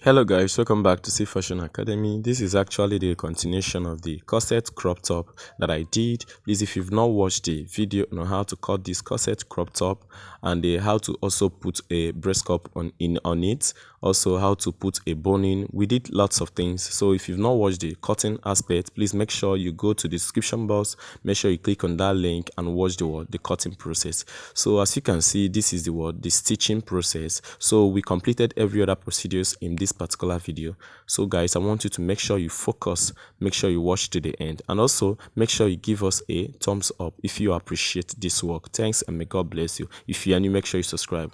Hello guys, welcome back to C Fashion Academy. This is actually the continuation of the corset crop top that I did. Please, if you've not watched the video on how to cut this corset crop top and how to also put a breast cup on it, also how to put a bone in, we did lots of things. So if you've not watched the cutting aspect, please make sure you go to the description box, make sure you click on that link and watch the cutting process. So as you can see, this is the stitching process. So we completed every other procedures in this particular video. So guys, I want you to make sure you focus, make sure you watch to the end, and also make sure you give us a thumbs up if you appreciate this work. Thanks, and may God bless you. If you are new, make sure you subscribe.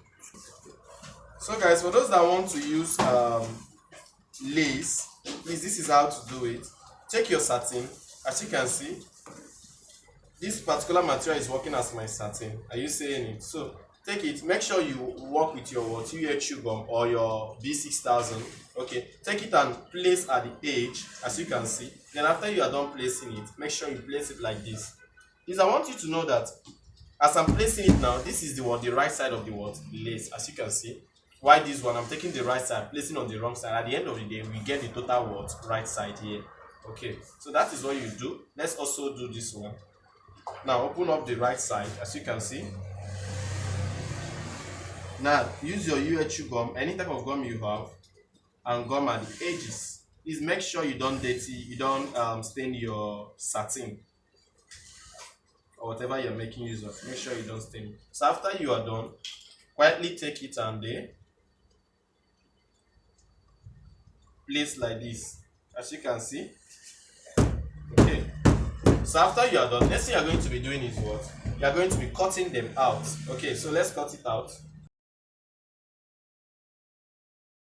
So guys, for those that want to use lace, please, this is how to do it. Take your satin. As you can see, this particular material is working as my satin. Are you saying it? So take it, make sure you work with your UH gum or your B6000. Okay, take it and place at the edge, as you can see. Then after you are done placing it, make sure you place it like this. Please, I want you to know that as I'm placing it now, this is the right side of the lace, as you can see. Why this one? I'm taking the right side, placing on the wrong side. At the end of the day, we get the total right side here. Okay, so that is what you do. Let's also do this one. Now open up the right side, as you can see. Now use your UH gum, any type of gum you have, and gum at the edges. Please make sure you don't stain your satin or whatever you're making use of. Make sure you don't stain it. So after you are done, quietly take it and place like this, as you can see. Okay, so after you are done, next thing you are going to be doing is what? You are going to be cutting them out. Okay, so let's cut it out.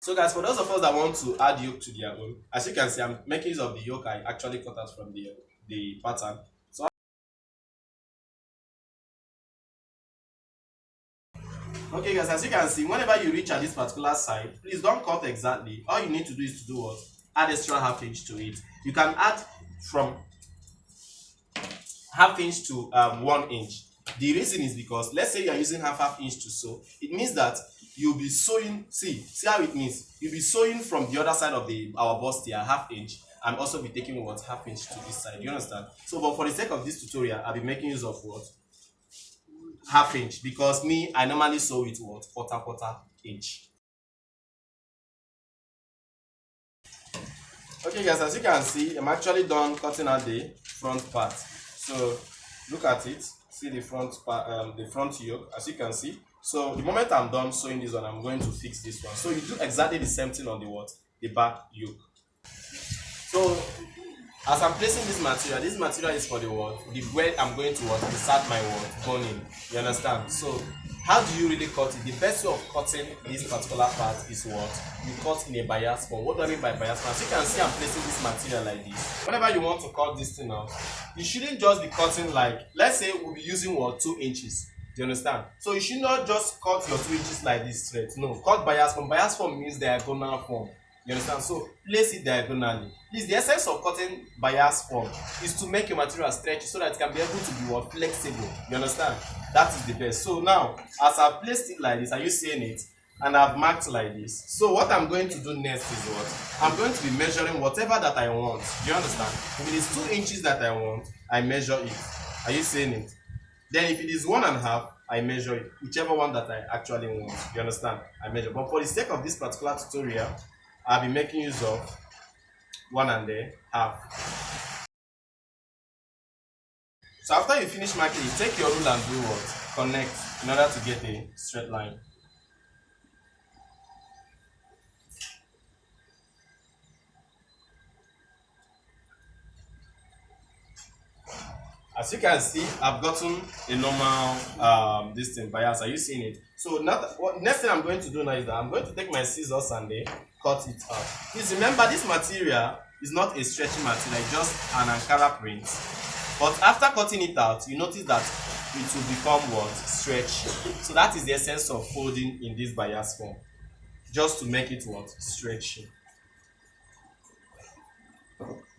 So guys, for those of us that want to add yoke to their own, as you can see, I'm making use of the yoke I actually cut out from the pattern. So okay guys, as you can see, whenever you reach at this particular side, please don't cut exactly. All you need to do is to do what? Add extra half inch to it. You can add from half inch to 1 inch. The reason is because let's say you are using half inch to sew, it means that you'll be sewing. See how it means. You'll be sewing from the other side of our bust here, half inch, and also be taking what? Half inch to this side. You understand? So, but for the sake of this tutorial, I'll be making use of what? Half inch, because I normally sew with what? Quarter inch. Okay guys, as you can see, I'm actually done cutting out the front part. So look at it. See the front part, the front yoke, as you can see. So the moment I'm done sewing this one, I'm going to fix this one. So you do exactly the same thing on the back yoke. So as I'm placing this material is for the where I'm going to insert my boning. You understand? So how do you really cut it? The best way of cutting this particular part is what? You cut in a bias form. What do I mean by bias form? As you can see, I'm placing this material like this. Whenever you want to cut this thing out, you shouldn't just be cutting like, let's say we'll be using 2 inches. Do you understand? So you should not just cut your 2 inches like this straight. No, cut bias form. Bias form means diagonal form. You understand? So place it diagonally. Please, the essence of cutting bias form is to make your material stretchy so that it can be able to be flexible. You understand? That is the best. So now, as I've placed it like this, are you seeing it? And I've marked like this. So what I'm going to do next is what? I'm going to be measuring whatever that I want. Do you understand? If it is 2 inches that I want, I measure it. Are you seeing it? Then if it is 1.5, I measure it. Whichever one that I actually want. You understand? I measure. But for the sake of this particular tutorial, I'll be making use of 1.5. So after you finish marking, you take your rule and do what? Connect in order to get a straight line. As you can see, I've gotten a normal bias. Are you seeing it? So next thing I'm going to do now is that I'm going to take my scissors and cut it out. Please remember, this material is not a stretchy material, it's just an Ankara print. But after cutting it out, you notice that it will become stretchy. So that is the essence of folding in this bias form, just to make it stretchy.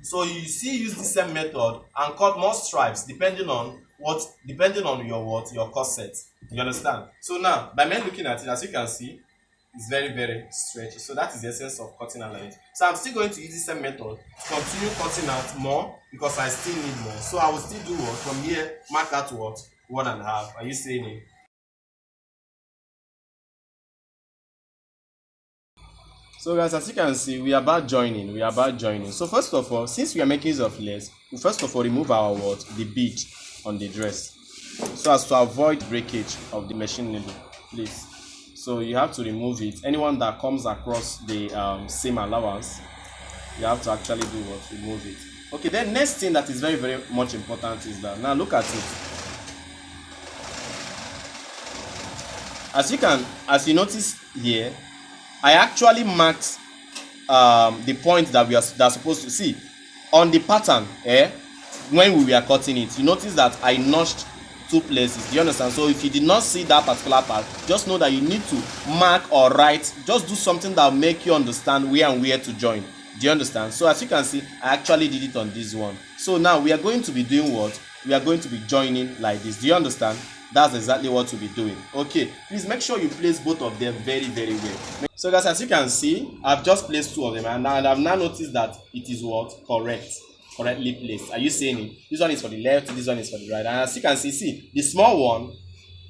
So you use the same method and cut more stripes depending on your corset. You understand? So now, by me looking at it, as you can see, It's very, very stretchy. So that is the essence of cutting out like this. So I'm still going to use the same method to continue cutting out more because I still need more. So I will still do what? From here, mark out what? 1.5. Are you seeing it? So guys, as you can see, we are about joining. We are about joining. So first of all, since we are making use of lace, we first of all remove our what? The bead on the dress. So as to avoid breakage of the machine needle, please. So you have to remove it. Anyone that comes across the seam allowance, you have to actually do what? Remove it. Okay, then next thing that is very, very much important is that, now look at it. As you notice here, I actually marked the point that we are supposed to see on the pattern. When we were cutting it, you notice that I notched 2 places. Do you understand? So if you did not see that particular part, just know that you need to mark or write. Just do something that will make you understand where and where to join. Do you understand? So as you can see, I actually did it on this one. So now we are going to be doing what? We are going to be joining like this. Do you understand? That's exactly what we'll be doing. Okay, please make sure you place both of them very, very well. So guys, as you can see, I've just placed 2 of them, and I've now noticed that it is what? Correctly placed. Are you seeing it? This one is for the left, this one is for the right. And as you can see, the small one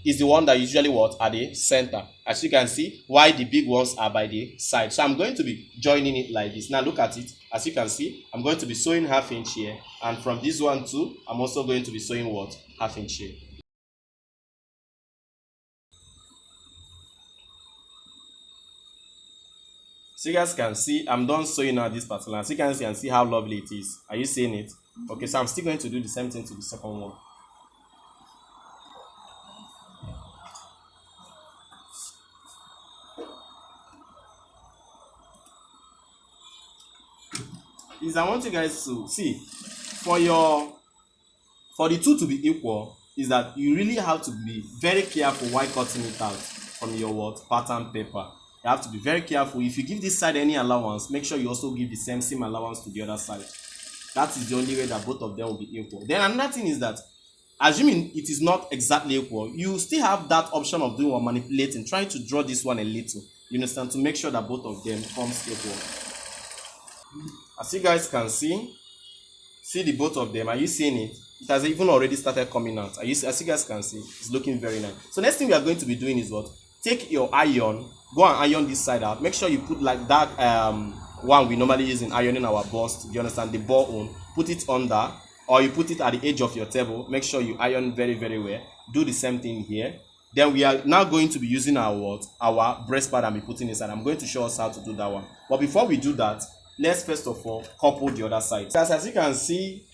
is the one that usually what? At the center. As you can see, why the big ones are by the side. So I'm going to be joining it like this. Now look at it. As you can see, I'm going to be sewing 1/2 inch here, and from this one too, I'm also going to be sewing what? 1/2 inch here. So you guys can see I'm done sewing now this particular. So you guys can see how lovely it is. Are you seeing it? Okay, so I'm still going to do the same thing to the second one. Is I want you guys to see for the two to be equal is that you really have to be very careful while cutting it out from your what? Pattern paper. You have to be very careful. If you give this side any allowance, make sure you also give the same allowance to the other side. That is the only way that both of them will be equal. Then another thing is that, assuming it is not exactly equal, you still have that option of doing or manipulating, trying to draw this one a little, you understand, to make sure that both of them comes equal. As you guys can see the both of them. Are you seeing it? It has even already started coming out. As you guys can see, it's looking very nice. So next thing we are going to be doing is what? Take your iron, go and iron this side out. Make sure you put like that one we normally use in ironing our bust. Do you understand? The ball on. Put it under, or you put it at the edge of your table. Make sure you iron very, very well. Do the same thing here. Then we are now going to be using our breast pad and be putting inside. I'm going to show us how to do that one. But before we do that, let's first of all couple the other side. As you can see,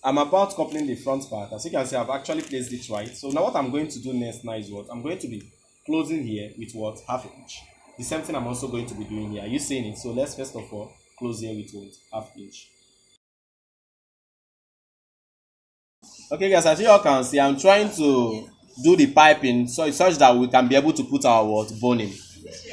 I'm about coupling the front part. As you can see, I've actually placed it right. So now what I'm going to do next now is what? I'm going to be closing here with what? 1/2 inch. The same thing I'm also going to be doing here. Are you seeing it? So let's first of all close here with what? 1/2 inch. Okay guys, as you all can see, I'm trying to do the piping such that we can be able to put our what? Boning.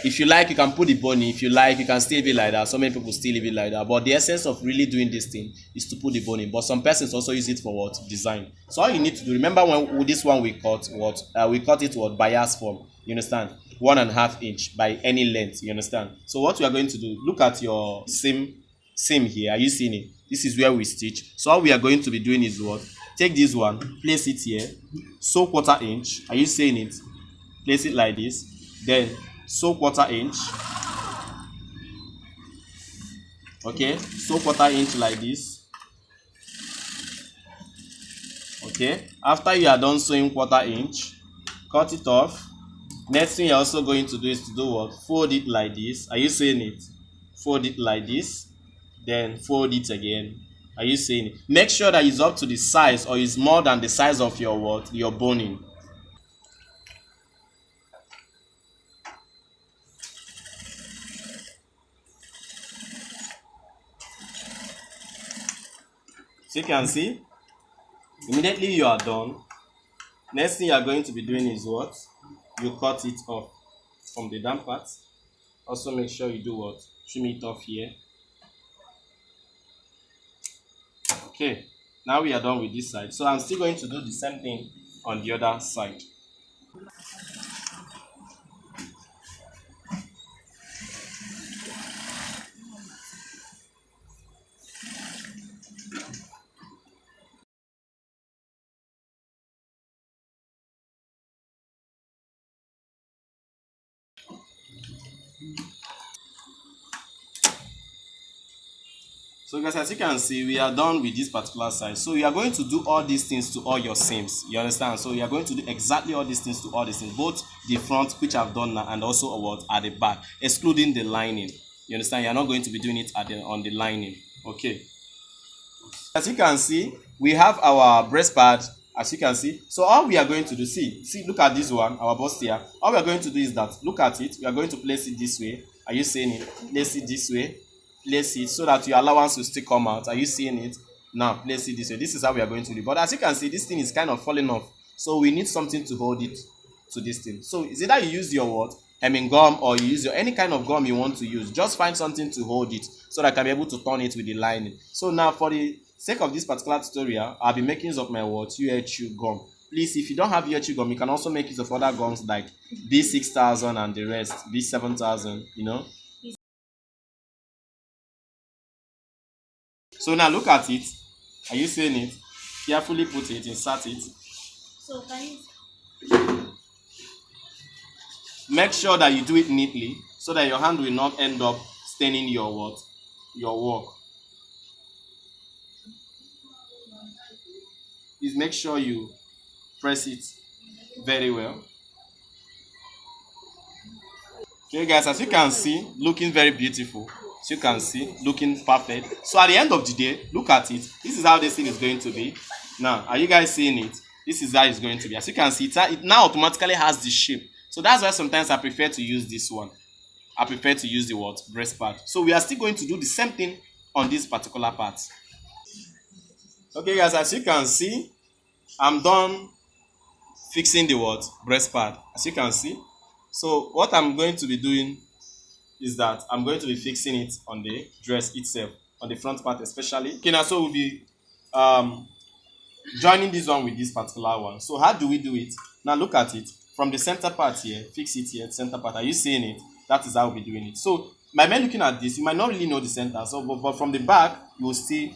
If you like, you can put the boning. If you like, you can still leave it like that. So many people still leave it like that. But the essence of really doing this thing is to put the boning. But some persons also use it for what? Design. So all you need to do, remember when with this one we cut what? We cut it what? Bias form. You understand? 1.5 inch by any length. You understand? So what we are going to do, look at your seam here. Are you seeing it? This is where we stitch. So all we are going to be doing is what? Take this one, place it here, sew 1/4 inch. Are you seeing it? Place it like this. Then sew 1/4 inch. Okay, sew 1/4 inch like this. Okay, after you are done sewing 1/4 inch, cut it off. Next thing you're also going to do is to do what? Fold it like this. Are you seeing it? Fold it like this, then fold it again. Are you seeing it? Make sure that it's up to the size or it's more than the size of your what? Your boning. So you can see, immediately you are done. Next thing you are going to be doing is what? You cut it off from the damp part. Also make sure you do what? Trim it off here. Okay, now we are done with this side. So I'm still going to do the same thing on the other side. So guys, as you can see, we are done with this particular side. So you are going to do all these things to all your seams. You understand? So you are going to do exactly all these things to all these things, both the front, which I've done now, and also what at the back, excluding the lining. You understand? You are not going to be doing it on the lining. Okay. As you can see, we have our breast pad. As you can see, so all we are going to do, see, look at this one, our bustier. All we are going to do is that, look at it. We are going to place it this way. Are you seeing it? Place it this way. Place it so that your allowance will still come out. Are you seeing it? Now place it this way. This is how we are going to do. But as you can see, this thing is kind of falling off. So we need something to hold it to this thing. So is either you use your what? Gum, or you use your any kind of gum you want to use. Just find something to hold it so that I can be able to turn it with the lining. So now for the sake of this particular tutorial, I'll be making use of my what? UHU gum. Please, if you don't have UHU gum, you can also make use of other gums like B6000 and the rest, B7000, you know. So now look at it. Are you seeing it? Carefully put it, insert it. So can you make sure that you do it neatly so that your hand will not end up staining your what? Your work. Please make sure you press it very well. Okay guys, as you can see, looking very beautiful. As you can see, looking perfect. So at the end of the day, look at it. This is how this thing is going to be. Now, are you guys seeing it? This is how it's going to be. As you can see, it now automatically has the shape. So that's why sometimes I prefer to use this one. I prefer to use the what? Breast pad. So we are still going to do the same thing on this particular part. Okay guys, as you can see, I'm done fixing the what? Breast pad. As you can see. So what I'm going to be doing is that I'm going to be fixing it on the dress itself, on the front part especially. Okay, now so we'll be joining this one with this particular one. So how do we do it? Now look at it. From the center part here, fix it here, center part. Are you seeing it? That is how we'll be doing it. So by me looking at this, you might not really know the center. So but from the back, you will still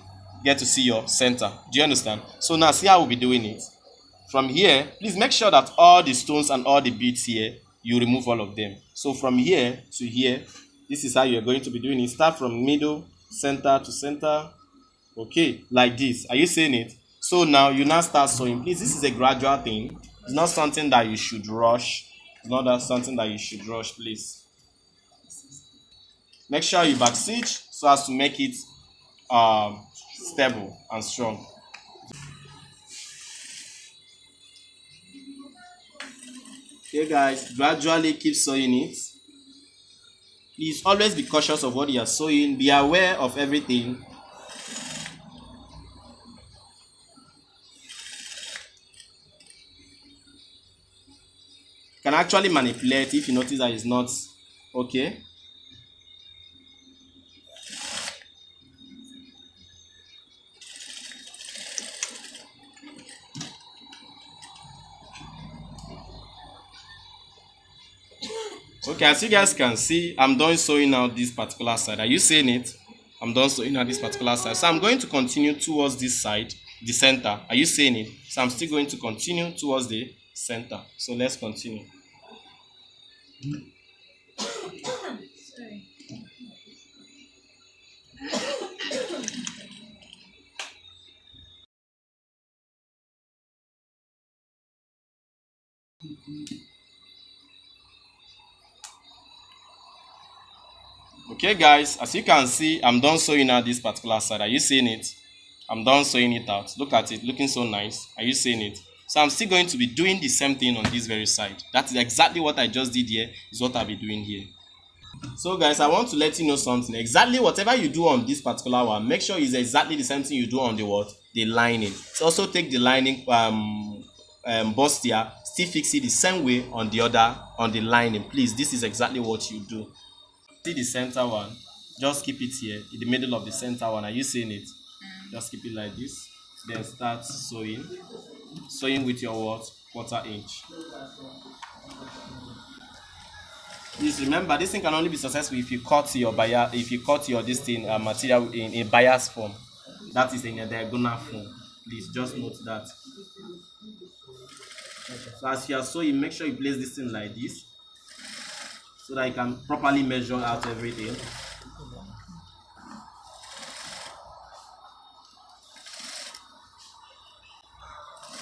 get to see your center. Do you understand? So now see how we'll be doing it. From here, please make sure that all the stones and all the beads here, you remove all of them. So from here to here, this is how you're going to be doing it. Start from middle, center to center. Okay, like this. Are you seeing it? So now you now start sewing. Please, this is a gradual thing. It's not something that you should rush. It's not that something that you should rush, please. Make sure you back stitch so as to make it stable and strong. Okay guys, gradually keep sewing it. Please always be cautious of what you are sewing. Be aware of everything. You can actually manipulate if you notice that it's not okay. Okay, as you guys can see, I'm done sewing out this particular side. Are you seeing it? I'm done sewing out this particular side. So I'm going to continue towards this side, the center. Are you seeing it? So I'm still going to continue towards the center. So let's continue. Sorry. Okay guys, as you can see, I'm done sewing out this particular side. Are you seeing it? I'm done sewing it out. Look at it, looking so nice. Are you seeing it? So I'm still going to be doing the same thing on this very side. That is exactly what I just did here, is what I'll be doing here. So guys, I want to let you know something. Exactly whatever you do on this particular one, make sure it's exactly the same thing you do on the what? The lining. So also take the lining bustier, still fix it the same way on the other, on the lining. Please, this is exactly what you do. See the center one, just keep it here in the middle of the center one. Are you seeing it? Just keep it like this, then start sewing with your what? Quarter inch. Please remember, this thing can only be successful if you cut your bias, if you cut your this thing material in a bias form, that is in a diagonal form. Please just note that. So as you are sewing, make sure you place this thing like this. so that you can properly measure out everything.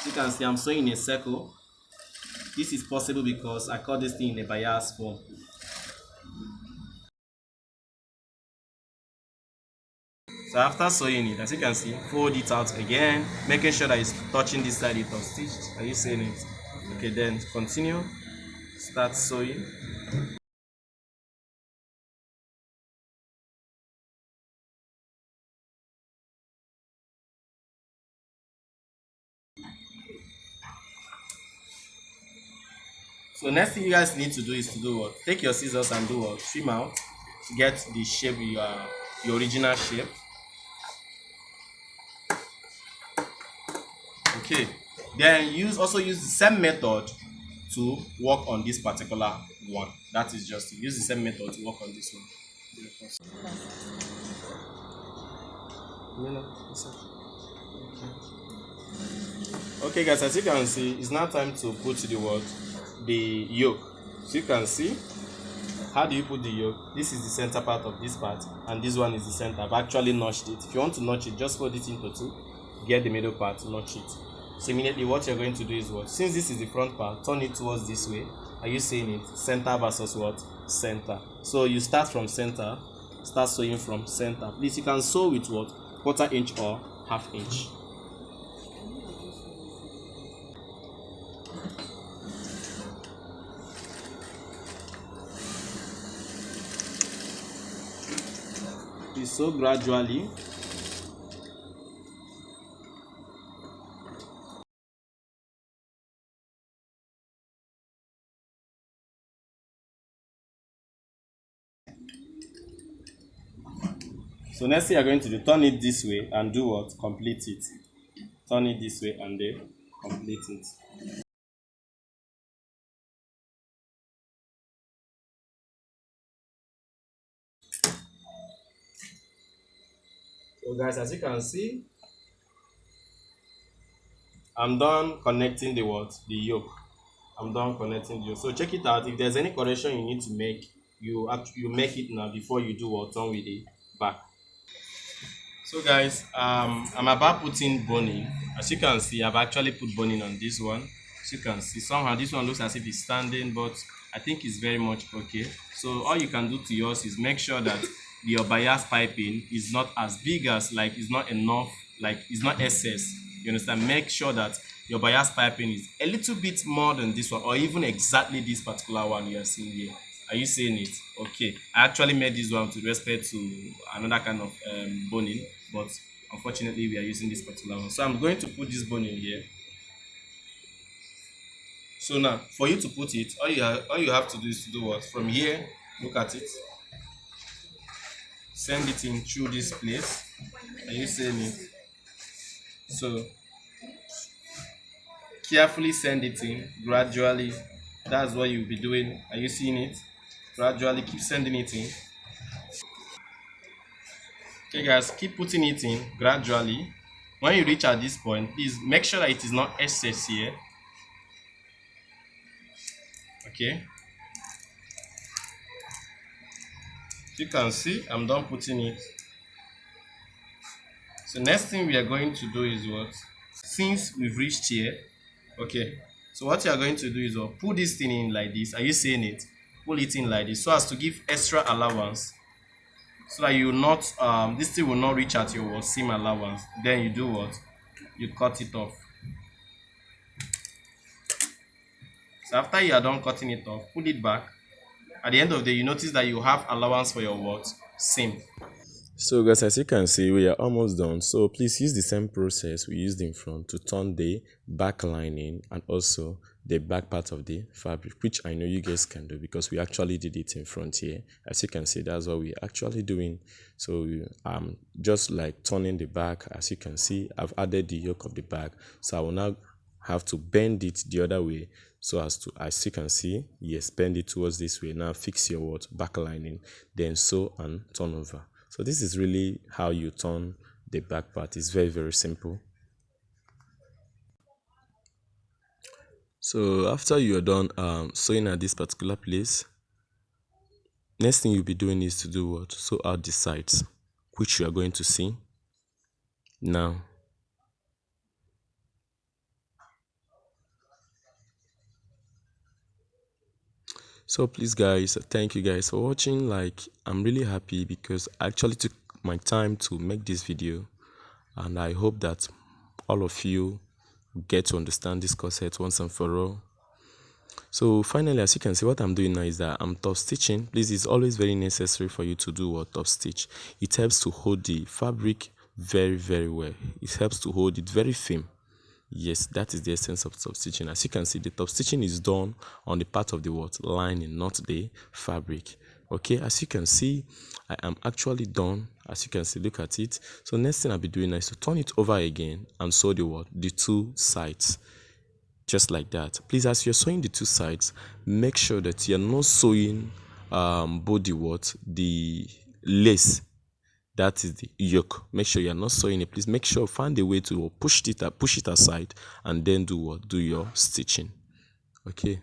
You can see I'm sewing in a circle. This is possible because I cut this thing in a bias form. So after sewing it, as you can see, fold it out again, making sure that it's touching this side it was stitched. Are you seeing it? Okay, then continue. Start sewing. So next thing you guys need to do is to do what? Take your scissors and do what? Trim out to get the shape your original shape. Okay. Then also use the same method to work on this particular one. That is just to use the same method to work on this one. Okay guys, as you can see, it's now time to put the what? The yoke. So you can see, how do you put the yoke? This is the center part of this part, and this one is the center. I've actually notched it. If you want to notch it, just fold it into two, get the middle part, notch it. So immediately what you're going to do is what? Since this is the front part, turn it towards this way. Are you seeing it? Center versus what? Center. So you start from center, start sewing from center. Please, you can sew with what? Quarter inch or half inch. You sew gradually. So next thing you're going to do, turn it this way and do what? Complete it. Turn it this way and then complete it. So guys, as you can see, I'm done connecting the what? The yoke. I'm done connecting the yoke. So check it out. If there's any correction you need to make, you make it now before you do what? Turn with the back. So guys, I'm about putting boning. As you can see, I've actually put boning on this one. As you can see, somehow this one looks as if it's standing, but I think it's very much okay. So all you can do to yours is make sure that your bias piping is not as big as, like, it's not enough, like it's not excess. You understand? Make sure that your bias piping is a little bit more than this one, or even exactly this particular one you are seeing here. Are you seeing it? Okay. I actually made this one to respect to another kind of boning, but unfortunately we are using this particular one. So I'm going to put this boning here. So now, for you to put it, all you have to do is to do what? From here, look at it. Send it in through this place. Are you seeing it? So carefully send it in gradually. That's what you'll be doing. Are you seeing it? Gradually keep sending it in. Okay guys, keep putting it in gradually. When you reach at this point, please make sure that it is not excess here. Okay, you can see I'm done putting it. So next thing we are going to do is what? Since we've reached here, okay, so what you are going to do is what? Pull this thing in like this. Are you seeing it? Pull it in like this so as to give extra allowance, so that you will not this thing will not reach at your seam allowance. Then you do what? You cut it off. So after you are done cutting it off, put it back. At the end of the day, you notice that you have allowance for your what? Seam. So guys, as you can see, we are almost done. So please use the same process we used in front to turn the back lining and also the back part of the fabric, which I know you guys can do because we actually did it in front here. As you can see, that's what we're actually doing. So just like turning the back. As you can see, I've added the yoke of the back, so I will now have to bend it the other way, so as you can see, yes, bend it towards this way. Now fix your what? Back lining, then sew and turn over. So this is really how you turn the back part. It's very, very simple. So after you're done sewing at this particular place, Next thing you'll be doing is to do what? Sew out the sides, which you are going to see now. So please guys, thank you guys for watching. Like, I'm really happy because I actually took my time to make this video, and I hope that all of you get to understand this corset once and for all. So finally, as you can see, what I'm doing now is that I'm top stitching. This is always very necessary for you to do what? Top stitch. It helps to hold the fabric very well. It helps to hold it very firm. Yes, that is the essence of top stitching. As you can see, the top stitching is done on the part of the what? Lining, not the fabric. Okay, as you can see, I am actually done. As you can see, look at it. So next thing I'll be doing is to turn it over again and sew the what? The two sides. Just like that. Please, as you're sewing the two sides, make sure that you're not sewing both the what? The lace, that is the yoke. Make sure you're not sewing it. Please make sure, find a way to push it aside, and then do what? Do your stitching. Okay.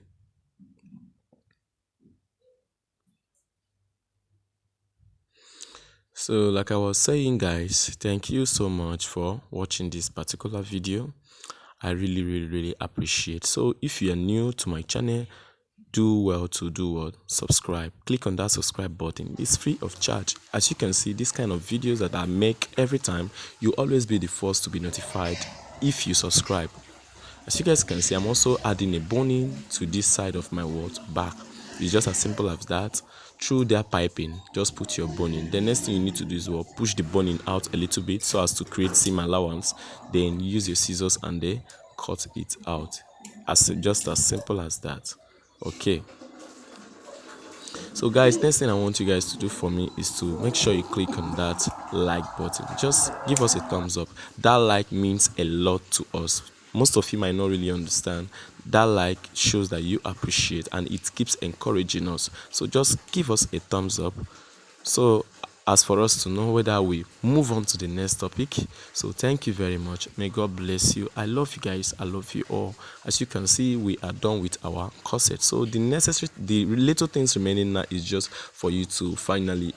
So like I was saying guys, thank you so much for watching this particular video. I really appreciate. So if you are new to my channel, do well to do what? Subscribe. Click on that subscribe button. It's free of charge. As you can see, this kind of videos that I make every time, you always be the first to be notified if you subscribe. As you guys can see, I'm also adding a boning to this side of my wart back. It's just as simple as that. Through their piping, just put your boning. The next thing you need to do is push the boning out a little bit so as to create seam allowance. Then use your scissors and then cut it out. Just as simple as that. Okay. So guys, next thing I want you guys to do for me is to make sure you click on that like button. Just give us a thumbs up. That like means a lot to us. Most of you might not really understand. That like shows that you appreciate, and it keeps encouraging us. So just give us a thumbs up. So as for us to know whether we move on to the next topic. So thank you very much. May God bless you. I love you guys. I love you all. As you can see, we are done with our corset. So the little things remaining now is just for you to finally,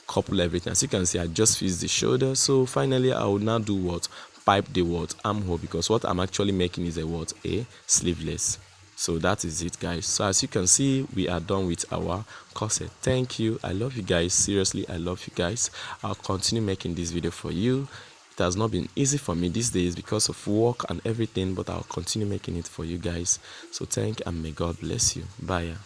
couple everything. As you can see, I just fixed the shoulder. So finally, I will now do what? Pipe the what? Armhole, because what I'm actually making is a sleeveless. So that is it guys. So as you can see, we are done with our corset. Thank you. I love you guys. Seriously, I love you guys. I'll continue making this video for you. It has not been easy for me these days because of work and everything, but I'll continue making it for you guys. So thank you, and may God bless you. Bye.